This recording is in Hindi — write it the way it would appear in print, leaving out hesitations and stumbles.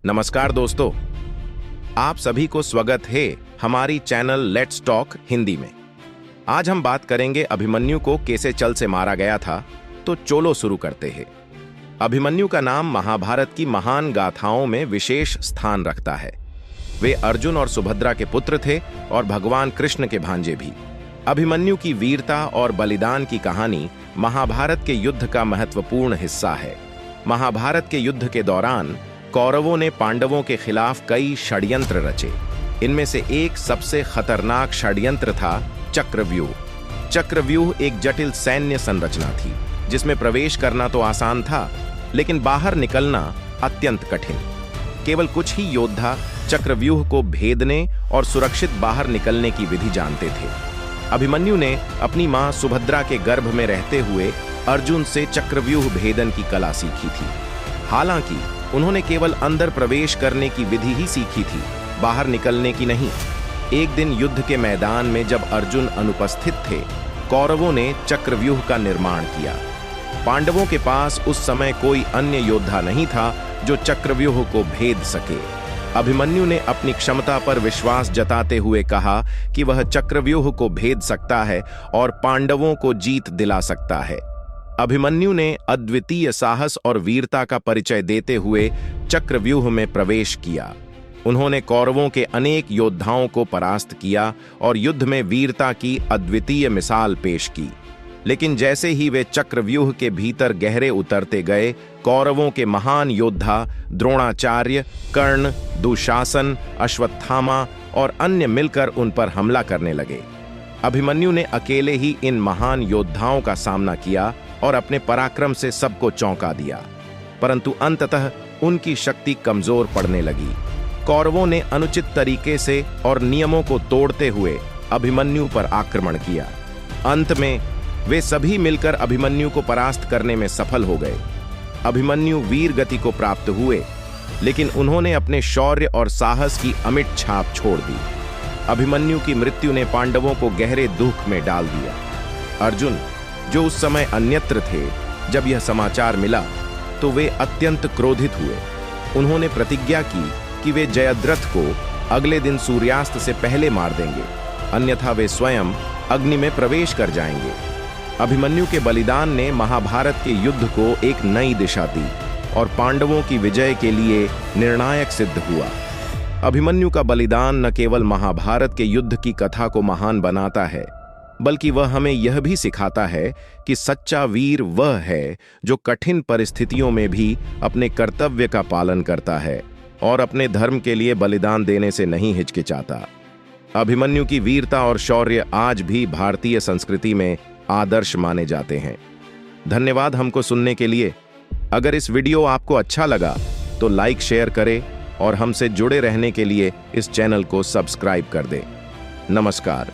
नमस्कार दोस्तों, आप सभी को स्वागत है हमारी चैनल लेट्स टॉक हिंदी में। आज हम बात करेंगे अभिमन्यु को कैसे चल से मारा गया था। तो चलो शुरू करते हैं। अभिमन्यु का नाम महाभारत की महान गाथाओं में विशेष स्थान रखता है। वे अर्जुन और सुभद्रा के पुत्र थे और भगवान कृष्ण के भांजे भी। अभिमन्यु की वीरता और बलिदान की कहानी महाभारत के युद्ध का महत्वपूर्ण हिस्सा है। महाभारत के युद्ध के दौरान कौरवों ने पांडवों के खिलाफ कई षड्यंत्र रचे। इनमें से एक सबसे खतरनाक षड्यंत्र था चक्रव्यूह। चक्रव्यूह एक जटिल सैन्य संरचना थी जिसमें प्रवेश करना तो आसान था, लेकिन बाहर निकलना अत्यंत कठिन। केवल कुछ ही योद्धा चक्रव्यूह को भेदने और सुरक्षित बाहर निकलने की विधि जानते थे। अभिमन्यु ने अपनी मां सुभद्रा के गर्भ में रहते हुए अर्जुन से चक्रव्यूह भेदन की कला सीखी थी। हालांकि उन्होंने केवल अंदर प्रवेश करने की विधि ही सीखी थी, बाहर निकलने की नहीं। एक दिन युद्ध के मैदान में जब अर्जुन अनुपस्थित थे, कौरवों ने चक्रव्यूह का निर्माण किया। पांडवों के पास उस समय कोई अन्य योद्धा नहीं था जो चक्रव्यूह को भेद सके। अभिमन्यु ने अपनी क्षमता पर विश्वास जताते हुए कहा कि वह चक्रव्यूह को भेद सकता है और पांडवों को जीत दिला सकता है। अभिमन्यु ने अद्वितीय साहस और वीरता का परिचय देते हुए चक्रव्यूह में प्रवेश किया। उन्होंने कौरवों के अनेक योद्धाओं को परास्त किया और युद्ध में वीरता की अद्वितीय मिसाल पेश की। लेकिन जैसे ही वे चक्रव्यूह के भीतर गहरे उतरते गए, कौरवों के महान योद्धा द्रोणाचार्य, कर्ण, दुशासन, अश्वत्थामा और अन्य मिलकर उन पर हमला करने लगे। अभिमन्यु ने अकेले ही इन महान योद्धाओं का सामना किया और अपने पराक्रम से सबको चौंका दिया, परंतु अंततः उनकी शक्ति कमजोर पड़ने लगी। कौरवों ने अनुचित तरीके से और नियमों को तोड़ते हुए अभिमन्यु पर आक्रमण किया। अंत में वे सभी मिलकर अभिमन्यु को परास्त करने में सफल हो गए। अभिमन्यु वीर गति को प्राप्त हुए, लेकिन उन्होंने अपने शौर्य और साहस की अमिट छाप छोड़ दी। अभिमन्यु की मृत्यु ने पांडवों को गहरे दुख में डाल दिया। अर्जुन, जो उस समय अन्यत्र थे, जब यह समाचार मिला तो वे अत्यंत क्रोधित हुए। उन्होंने प्रतिज्ञा की कि वे जयद्रथ को अगले दिन सूर्यास्त से पहले मार देंगे, अन्यथा वे स्वयं अग्नि में प्रवेश कर जाएंगे। अभिमन्यु के बलिदान ने महाभारत के युद्ध को एक नई दिशा दी और पांडवों की विजय के लिए निर्णायक सिद्ध हुआ। अभिमन्यु का बलिदान न केवल महाभारत के युद्ध की कथा को महान बनाता है, बल्कि वह हमें यह भी सिखाता है कि सच्चा वीर वह है जो कठिन परिस्थितियों में भी अपने कर्तव्य का पालन करता है और अपने धर्म के लिए बलिदान देने से नहीं हिचकिचाता। अभिमन्यु की वीरता और शौर्य आज भी भारतीय संस्कृति में आदर्श माने जाते हैं। धन्यवाद हमको सुनने के लिए। अगर इस वीडियो आपको अच्छा लगा तो लाइक, शेयर करें और हमसे जुड़े रहने के लिए इस चैनल को सब्सक्राइब कर दें। नमस्कार।